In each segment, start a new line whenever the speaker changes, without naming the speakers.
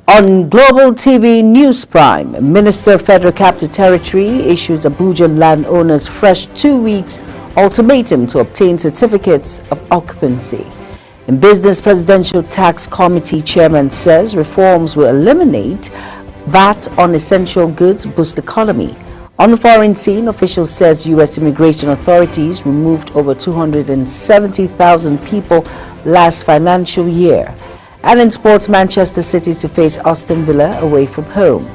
On Global TV News Prime, Minister of Federal Capital Territory issues Abuja landowners fresh 2 weeks ultimatum to obtain certificates of occupancy. In Business Presidential Tax Committee Chairman says reforms will eliminate VAT on essential goods, boost economy. On the foreign scene, officials says U.S. immigration authorities removed over 270,000 people last financial year. And in sports, Manchester City to face Aston Villa away from home.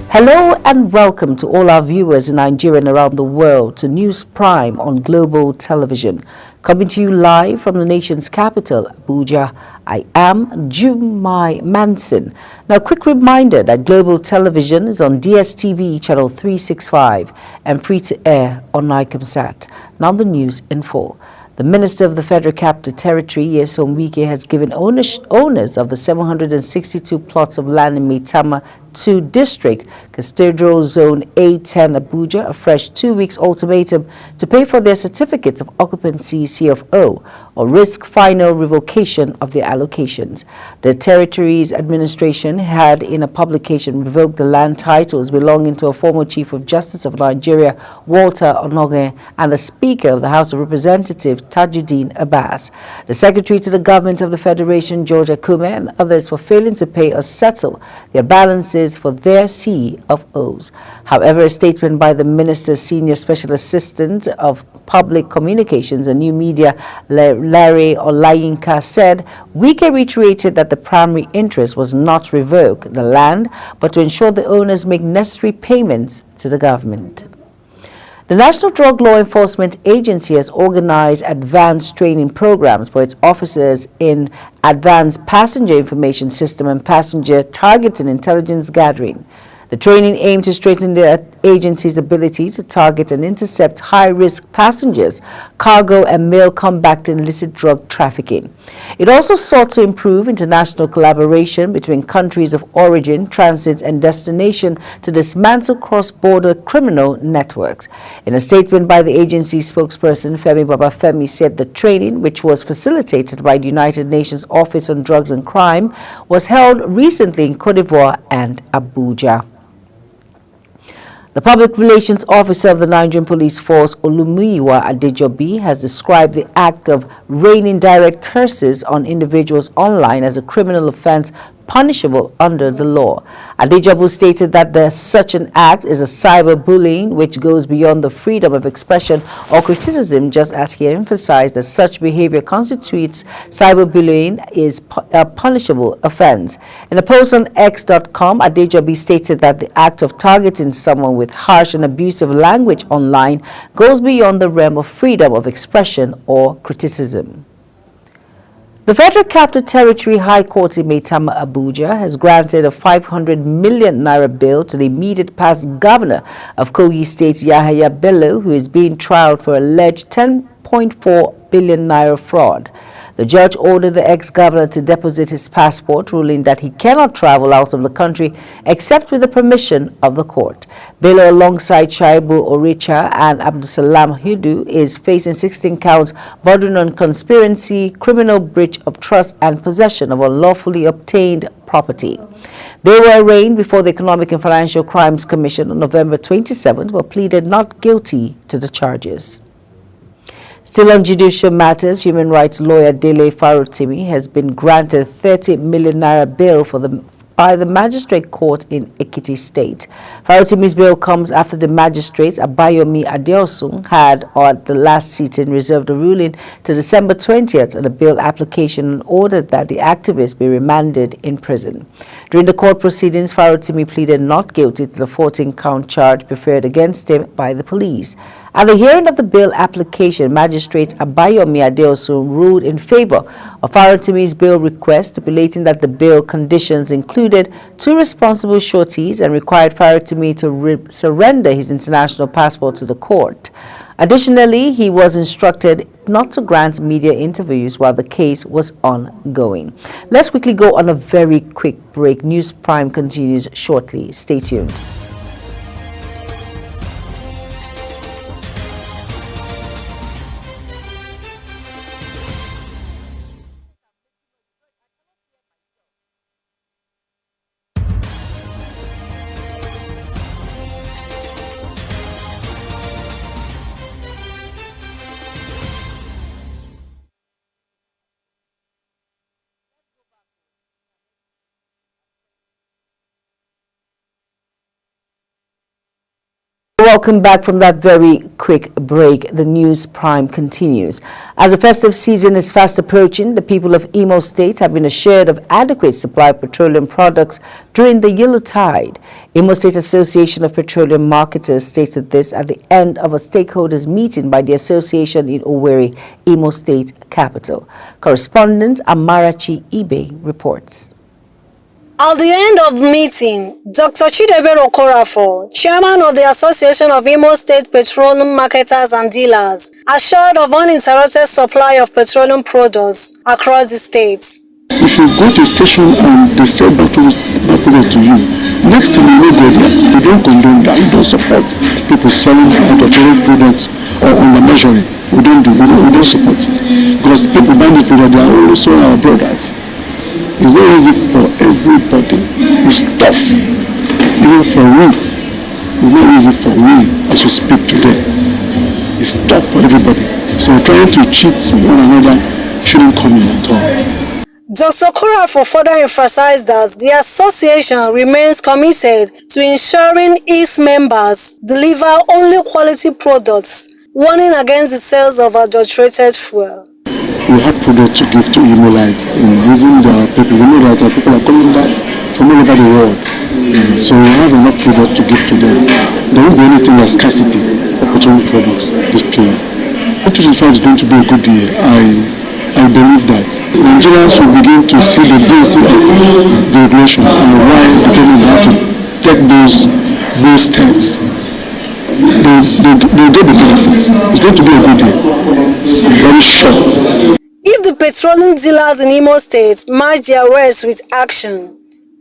Hello and welcome to all our viewers in Nigeria and around the world to News Prime on Global Television. Coming to you live from the nation's capital, Abuja, I am Jumai Manson. Now, a quick reminder that Global Television is on DSTV channel 365 and free to air on Nicomsat. Now the news in full. The Minister of the Federal Capital Territory, Nyesom Wike, has given owners of the 762 plots of land in Maitama 2 District, Custodial Zone A10 Abuja, a fresh 2 weeks ultimatum to pay for their certificates of occupancy CFO or risk final revocation of their allocations. The Territory's administration had, in a publication, revoked the land titles belonging to a former Chief of Justice of Nigeria, Walter Onoge, and the Speaker of the House of Representatives, Tajuddin Abbas. The Secretary to the Government of the Federation, George Akume, and others for failing to pay or settle their balances for their CFOs. However, a statement by the Minister's Senior Special Assistant of Public Communications and New Media, Larry Olayinka, said Wike reiterated that the primary interest was not to revoke the land, but to ensure the owners make necessary payments to the government. The National Drug Law Enforcement Agency has organized advanced training programs for its officers in advanced passenger information system and passenger targeting intelligence gathering. The training aimed to strengthen the agency's ability to target and intercept high-risk passengers, cargo, and mail combating illicit drug trafficking. It also sought to improve international collaboration between countries of origin, transit, and destination to dismantle cross-border criminal networks. In a statement by the agency spokesperson, Femi Babafemi, said the training, which was facilitated by the United Nations Office on Drugs and Crime, was held recently in Cote d'Ivoire and Abuja. The Public Relations Officer of the Nigerian Police Force, Olumuyiwa Adejobi, has described the act of raining direct curses on individuals online as a criminal offense punishable under the law. Adejobi stated that such an act is a cyberbullying which goes beyond the freedom of expression or criticism, just as he emphasized that such behavior constitutes cyberbullying is a punishable offense. In a post on X.com, Adejobi stated that the act of targeting someone with harsh and abusive language online goes beyond the realm of freedom of expression or criticism. The Federal Capital Territory High Court in Maitama, Abuja, has granted a 500 million naira bail to the immediate past governor of Kogi State, Yahaya Bello, who is being tried for alleged 10.4 billion naira fraud. The judge ordered the ex-governor to deposit his passport, ruling that he cannot travel out of the country except with the permission of the court. Bello, alongside Shaibu Oricha and Abdusalam Hudu, is facing 16 counts bordering on conspiracy, criminal breach of trust, and possession of unlawfully obtained property. They were arraigned before the Economic and Financial Crimes Commission on November 27th, but pleaded not guilty to the charges. Still on judicial matters, human rights lawyer Dele Farotimi has been granted 30 million naira bail by the magistrate court in Ekiti State. Farotimi's bail comes after the magistrate Abayomi Adeosun had, at the last sitting, reserved a ruling to December 20th on a bail application and ordered that the activist be remanded in prison. During the court proceedings, Farotimi pleaded not guilty to the 14-count charge preferred against him by the police. At the hearing of the bail application, Magistrate Abayomi Adeosun ruled in favor of Farotimi's bail request, stipulating that the bail conditions included 2 responsible sureties and required Farotimi to surrender his international passport to the court. Additionally, he was instructed not to grant media interviews while the case was ongoing. Let's quickly go on a very quick break. News Prime continues shortly. Stay tuned. Welcome back from that very quick break. The News Prime continues. As the festive season is fast approaching, the people of Imo State have been assured of adequate supply of petroleum products during the Yuletide. Imo State Association of Petroleum Marketers stated this at the end of a stakeholders meeting by the association in Owerri, Imo State capital. Correspondent Amarachi Ibe reports.
At the end of the meeting, Dr. Chidebere Okorafor, chairman of the Association of Imo State Petroleum Marketers and Dealers, assured of uninterrupted supply of petroleum products across the state.
If you go to the station and they sell back to you, next time you go there, they don't condone that. We don't support people selling out-of-date products or under-measuring. We don't support it. Because people buying the product, they are also our brothers. It's not easy for everybody. It's tough. Even for we. It's not easy for we as we speak today. It's tough for everybody. So trying to cheat one another shouldn't come in at all.
Dr. Okorafor further emphasized that the association remains committed to ensuring its members deliver only quality products, warning against the sales of adulterated fuel.
We have products to give to Imolites, and even the people, we know that people are coming back from all over the world. So we have enough products to give to them. There won't be anything like scarcity of petroleum products this period. 2025 is going to be a good year. I believe that Nigerians will begin to see the beauty of the regulation and why the government have to take those steps. They'll get the benefits. It's going to be a good year. I'm very sure.
If the petroleum dealers in Imo State match their words with action,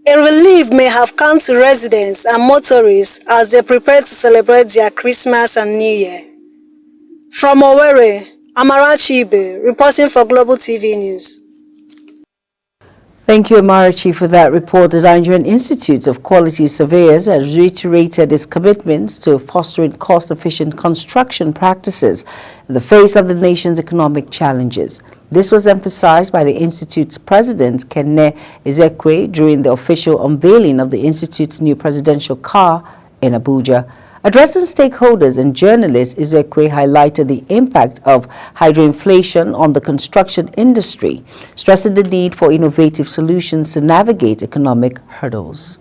a relief may have come to residents and motorists as they prepare to celebrate their Christmas and New Year. From Owerri, Amarachi Ibe, reporting for Global TV News.
Thank you, Amarachi, for that report. The Nigerian Institute of Quality Surveyors has reiterated its commitments to fostering cost-efficient construction practices in the face of the nation's economic challenges. This was emphasized by the Institute's president, Kenne Ezekwe, during the official unveiling of the Institute's new presidential car in Abuja. Addressing stakeholders and journalists, Ezekwe highlighted the impact of hydroinflation on the construction industry, stressing the need for innovative solutions to navigate economic hurdles.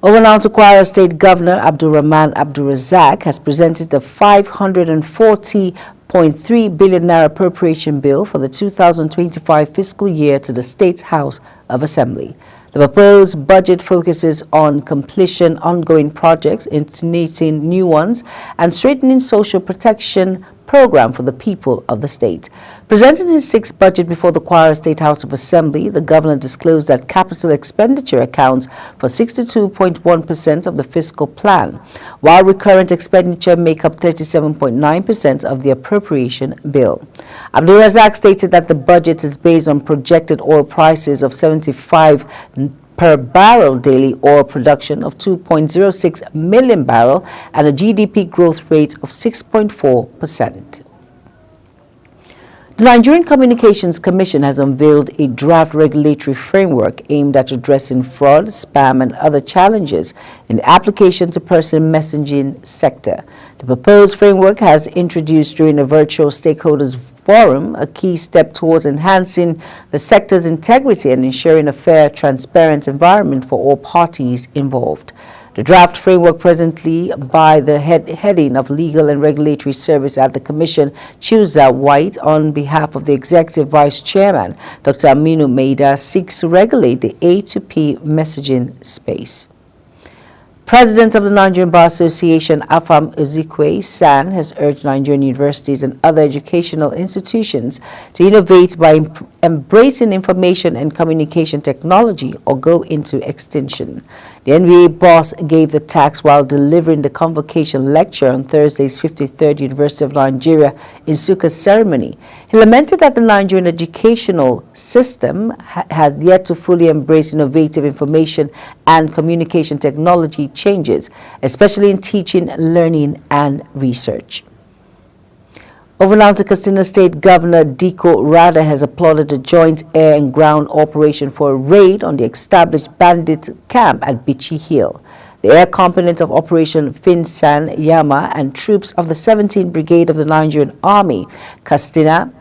Over now to Kwara State Governor Abdulrahman Abdulrazak has presented a 540.3 billion naira appropriation bill for the 2025 fiscal year to the State House of Assembly. The proposed budget focuses on completion ongoing projects, initiating new ones, and strengthening social protection program for the people of the state. Presenting his sixth budget before the Kwara State House of Assembly, the governor disclosed that capital expenditure accounts for 62.1% of the fiscal plan, while recurrent expenditure make up 37.9% of the appropriation bill. Abdulrazak stated that the budget is based on projected oil prices of 75 per barrel daily oil production of 2.06 million barrel and a GDP growth rate of 6.4%. The Nigerian Communications Commission has unveiled a draft regulatory framework aimed at addressing fraud, spam, and other challenges in the application to person messaging sector. The proposed framework has introduced during a virtual stakeholders forum a key step towards enhancing the sector's integrity and ensuring a fair, transparent environment for all parties involved. The draft framework, presently by the heading of Legal and Regulatory Service at the Commission, Chuza White, on behalf of the Executive Vice Chairman, Dr. Aminu Maida, seeks to regulate the A2P messaging space. President of the Nigerian Bar Association, Afam Ezekwe San, has urged Nigerian universities and other educational institutions to innovate by embracing information and communication technology or go into extinction. The NBA boss gave the tax while delivering the convocation lecture on Thursday's 53rd University of Nigeria in Nsukka ceremony. He lamented that the Nigerian educational system had yet to fully embrace innovative information and communication technology changes, especially in teaching, learning, and research. Over now to Katsina State Governor Diko Rada has applauded a joint air and ground operation for a raid on the established bandit camp at Bichi Hill. The air component of Operation Finsan Yama and troops of the 17th Brigade of the Nigerian Army, Kastina,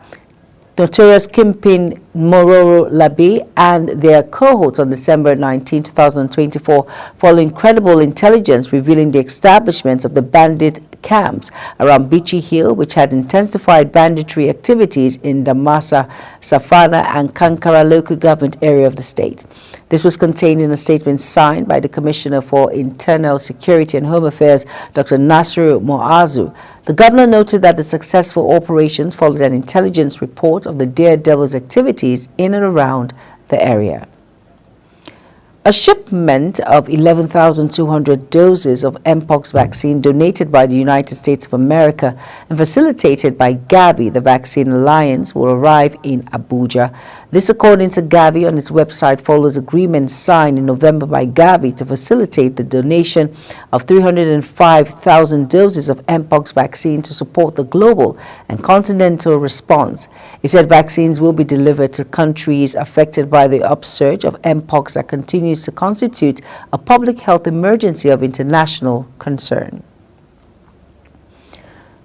notorious kingpin Mororo Labi and their cohorts on December 19, 2024, following credible intelligence revealing the establishments of the bandit camps around Bichi Hill, which had intensified banditry activities in Damasa, Safana and Kankara local government area of the state. This was contained in a statement signed by the Commissioner for Internal Security and Home Affairs, Dr. Nasiru Moazu. The governor noted that the successful operations followed an intelligence report of the daredevil's activities in and around the area. A shipment of 11,200 doses of Mpox vaccine donated by the United States of America and facilitated by Gavi, the Vaccine Alliance, will arrive in Abuja. This, according to Gavi on its website, follows agreements signed in November by Gavi to facilitate the donation of 305,000 doses of Mpox vaccine to support the global and continental response. It said vaccines will be delivered to countries affected by the upsurge of Mpox that continues to constitute a public health emergency of international concern.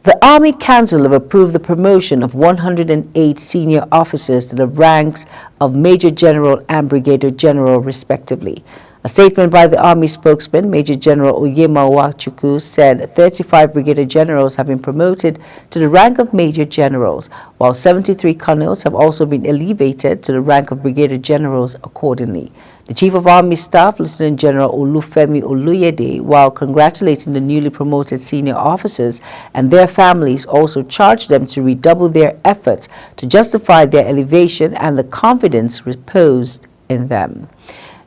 The Army Council have approved the promotion of 108 senior officers to the ranks of Major General and Brigadier General, respectively. A statement by the Army spokesman, Major General Oyema Wachuku, said 35 Brigadier Generals have been promoted to the rank of Major Generals, while 73 colonels have also been elevated to the rank of Brigadier Generals accordingly. The Chief of Army Staff, Lieutenant General Olufemi Oluyede, while congratulating the newly promoted senior officers and their families, also charged them to redouble their efforts to justify their elevation and the confidence reposed in them.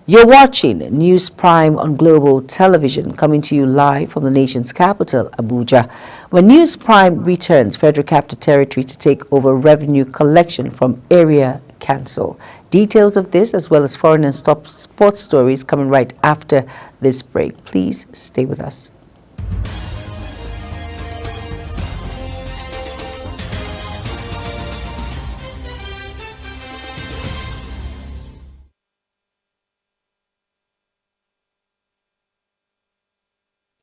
You're watching News Prime on Global Television, coming to you live from the nation's capital, Abuja. When News Prime returns, Federal Capital Territory to take over revenue collection from Area Council. Details of this, as well as foreign and sports stories, coming right after this break. Please stay with us.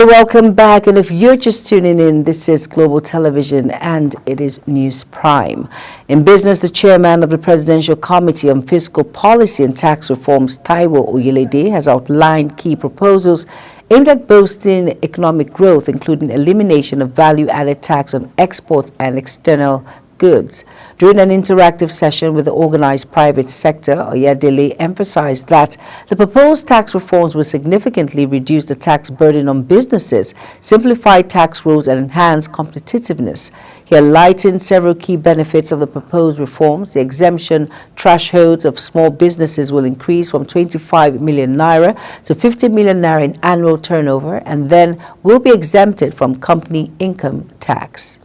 Welcome back, and if you're just tuning in, this is Global Television and it is News Prime. In business, the chairman of the Presidential Committee on Fiscal Policy and Tax Reforms, Taiwo Oyelede, has outlined key proposals aimed at boosting economic growth, including elimination of value-added tax on exports and external goods. During an interactive session with the organized private sector, Oyedele emphasized that the proposed tax reforms will significantly reduce the tax burden on businesses, simplify tax rules, and enhance competitiveness. He enlightened several key benefits of the proposed reforms. The exemption thresholds of small businesses will increase from 25 million naira to 50 million naira in annual turnover, and then will be exempted from company income tax.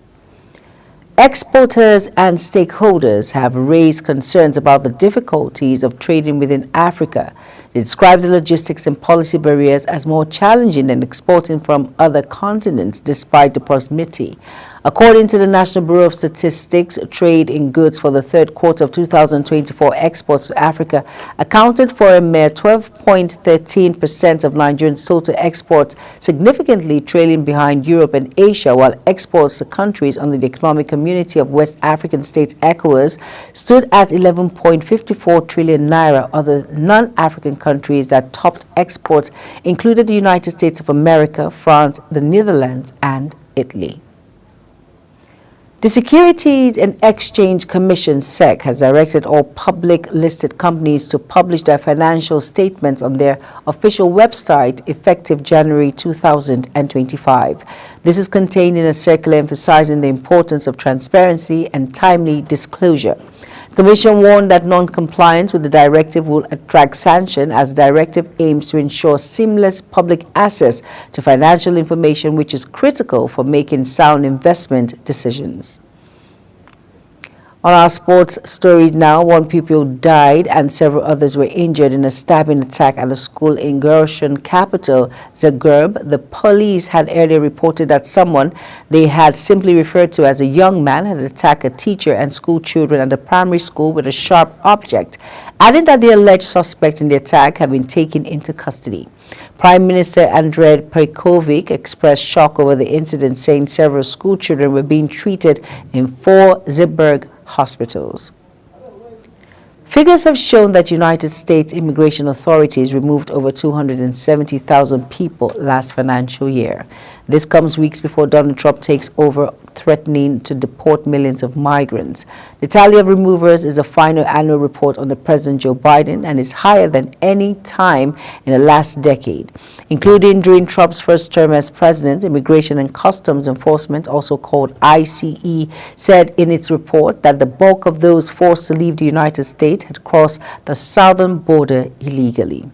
Exporters and stakeholders have raised concerns about the difficulties of trading within Africa. They describe the logistics and policy barriers as more challenging than exporting from other continents despite the proximity. According to the National Bureau of Statistics, trade in goods for the third quarter of 2024 exports to Africa accounted for a mere 12.13% of Nigeria's total exports, significantly trailing behind Europe and Asia, while exports to countries under the Economic Community of West African States, ECOWAS, stood at 11.54 trillion naira. Other non-African countries that topped exports included the United States of America, France, the Netherlands, and Italy. The Securities and Exchange Commission, SEC, has directed all public listed companies to publish their financial statements on their official website effective January 2025. This is contained in a circular emphasizing the importance of transparency and timely disclosure. The Commission warned that non-compliance with the directive will attract sanction, as the directive aims to ensure seamless public access to financial information, which is critical for making sound investment decisions. On our sports story now, one pupil died and several others were injured in a stabbing attack at a school in Croatian capital, Zagreb. The police had earlier reported that someone they had simply referred to as a young man had attacked a teacher and school children at a primary school with a sharp object, adding that the alleged suspect in the attack had been taken into custody. Prime Minister Andrej Plenković expressed shock over the incident, saying several school children were being treated in 4 Zeebrugge hospitals. Figures have shown that United States immigration authorities removed over 270,000 people last financial year. This comes weeks before Donald Trump takes over, threatening to deport millions of migrants. The tally of removers is the final annual report on the President Joe Biden and is higher than any time in the last decade. Including during Trump's first term as president, Immigration and Customs Enforcement, also called ICE, said in its report that the bulk of those forced to leave the United States had crossed the southern border illegally.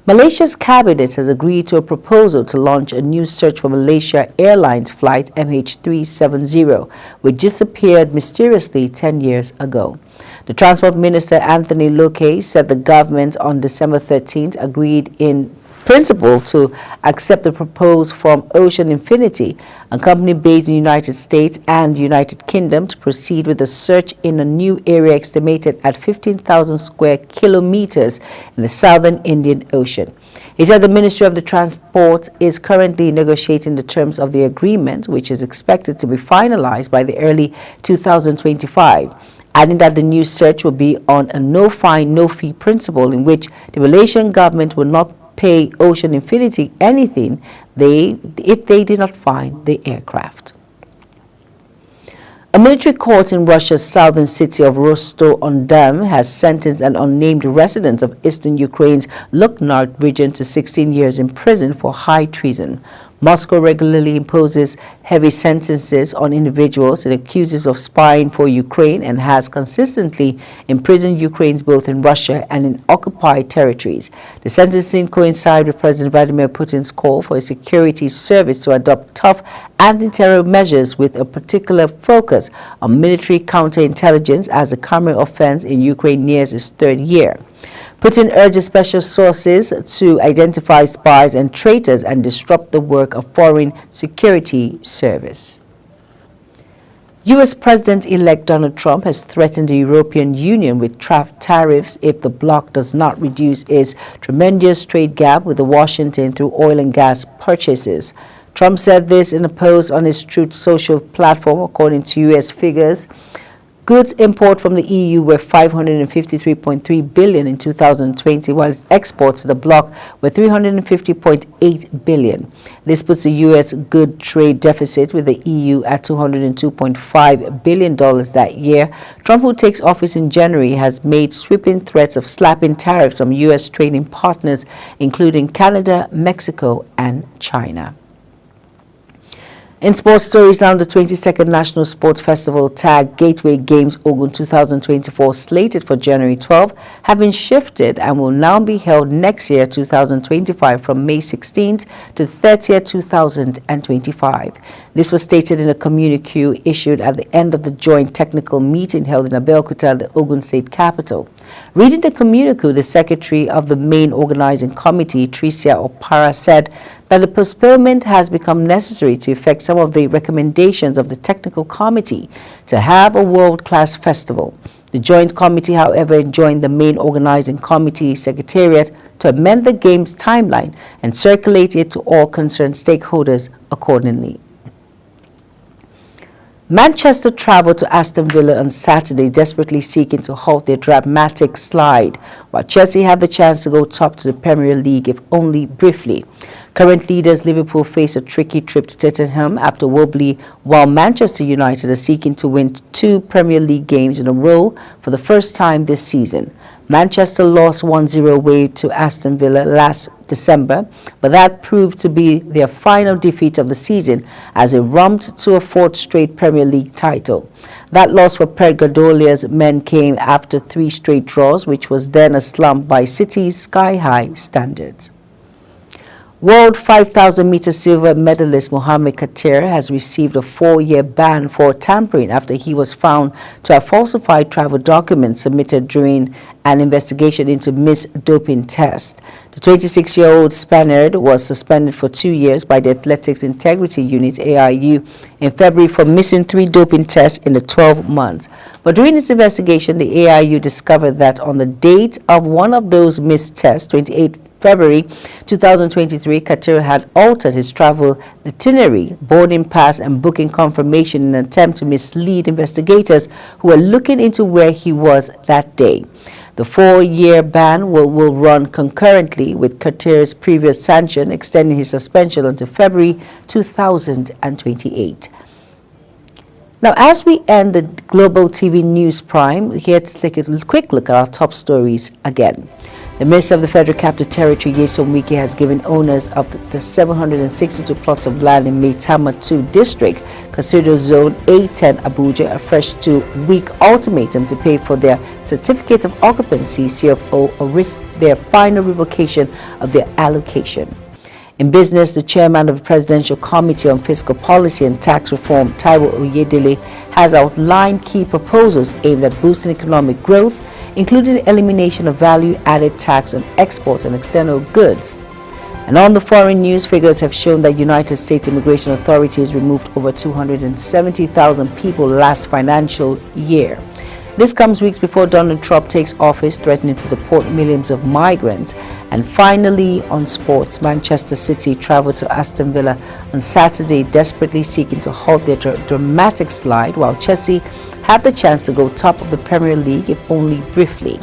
Malaysia's cabinet has agreed to a proposal to launch a new search for Malaysia Airlines flight MH370, which disappeared mysteriously 10 years ago. The Transport Minister Anthony Locke said the government on December 13th agreed in principle to accept the proposal from Ocean Infinity, a company based in the United States and United Kingdom, to proceed with the search in a new area estimated at 15,000 square kilometers in the southern Indian Ocean. He said the Ministry of the Transport is currently negotiating the terms of the agreement, which is expected to be finalized by the early 2025. Adding that the new search will be on a no-fine, no-fee principle in which the Malaysian government will not pay Ocean Infinity anything if they did not find the aircraft. A military court in Russia's southern city of Rostov-on-Don has sentenced an unnamed resident of eastern Ukraine's Luhansk region to 16 years in prison for high treason. Moscow regularly imposes heavy sentences on individuals it accuses of spying for Ukraine and has consistently imprisoned Ukrainians both in Russia and in occupied territories. The sentencing coincides with President Vladimir Putin's call for a security service to adopt tough anti-terror measures with a particular focus on military counterintelligence as the current offense in Ukraine nears its 3rd year. Putin urges special sources to identify spies and traitors and disrupt the work of foreign security service. U.S. President-elect Donald Trump has threatened the European Union with tariffs if the bloc does not reduce its tremendous trade gap with Washington through oil and gas purchases. Trump said this in a post on his Truth Social platform. According to U.S. figures, goods import from the EU were $553.3 billion in 2020, while its exports to the bloc were $350.8 billion. This puts the U.S. good trade deficit with the EU at $202.5 billion that year. Trump, who takes office in January, has made sweeping threats of slapping tariffs on U.S. trading partners, including Canada, Mexico, and China. In sports stories now, the 22nd National Sports Festival Tag Gateway Games Ogun 2024, slated for January 12, have been shifted and will now be held next year, 2025, from May 16th to 30th, 2025. This was stated in a communique issued at the end of the joint technical meeting held in Abeokuta, the Ogun State capital. Reading the communique, the secretary of the main organizing committee, Tricia Opara, said that the postponement has become necessary to effect some of the recommendations of the technical committee to have a world-class festival. The joint committee, however, joined the main organizing committee secretariat to amend the game's timeline and circulate it to all concerned stakeholders accordingly. Manchester traveled to Aston Villa on Saturday, desperately seeking to halt their dramatic slide, while Chelsea had the chance to go top to the Premier League, if only briefly. Current leaders Liverpool face a tricky trip to Tottenham after wobbly, while Manchester United are seeking to win 2 Premier League games in a row for the first time this season. Manchester lost 1-0 away to Aston Villa last December, but that proved to be their final defeat of the season as they romped to a 4th straight Premier League title. That loss for Pep Guardiola's men came after 3 straight draws, which was then a slump by City's sky-high standards. World 5,000-meter silver medalist Mohamed Katir has received a 4-year ban for tampering after he was found to have falsified travel documents submitted during an investigation into missed doping tests. The 26-year-old Spaniard was suspended for 2 years by the Athletics Integrity Unit (AIU) in February for missing 3 doping tests in the 12 months. But during its investigation, the AIU discovered that on the date of one of those missed tests, 28 February 2023, Kater had altered his travel itinerary, boarding pass, and booking confirmation in an attempt to mislead investigators who were looking into where he was that day. The 4-year ban will run concurrently with Kater's previous sanction, extending his suspension until February 2028. Now, as we end the Global TV News Prime, here to take a quick look at our top stories again. The Minister of the Federal Capital Territory, Nyesom Wike, has given owners of the 762 plots of land in Maitama 2 district, considered Zone A10 Abuja, a fresh 2-week ultimatum to pay for their certificates of occupancy, CFO, or risk their final revocation of their allocation. In business, the chairman of the Presidential Committee on Fiscal Policy and Tax Reform, Taiwo Oyedele, has outlined key proposals aimed at boosting economic growth, including the elimination of value-added tax on exports and external goods. And on the foreign news, figures have shown that United States immigration authorities removed over 270,000 people last financial year. This comes weeks before Donald Trump takes office, threatening to deport millions of migrants. And finally, on sports, Manchester City traveled to Aston Villa on Saturday, desperately seeking to halt their dramatic slide, while Chelsea had the chance to go top of the Premier League, if only briefly.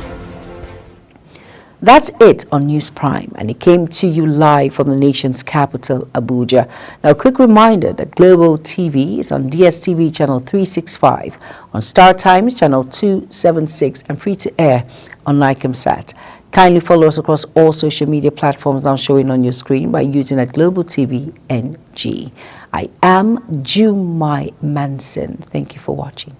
That's it on News Prime, and it came to you live from the nation's capital, Abuja. Now, a quick reminder that Global TV is on DSTV channel 365, on Star Times channel 276, and free to air on Nicomsat. Kindly follow us across all social media platforms now showing on your screen by using at Global TV NG. I am Jumai Manson. Thank you for watching.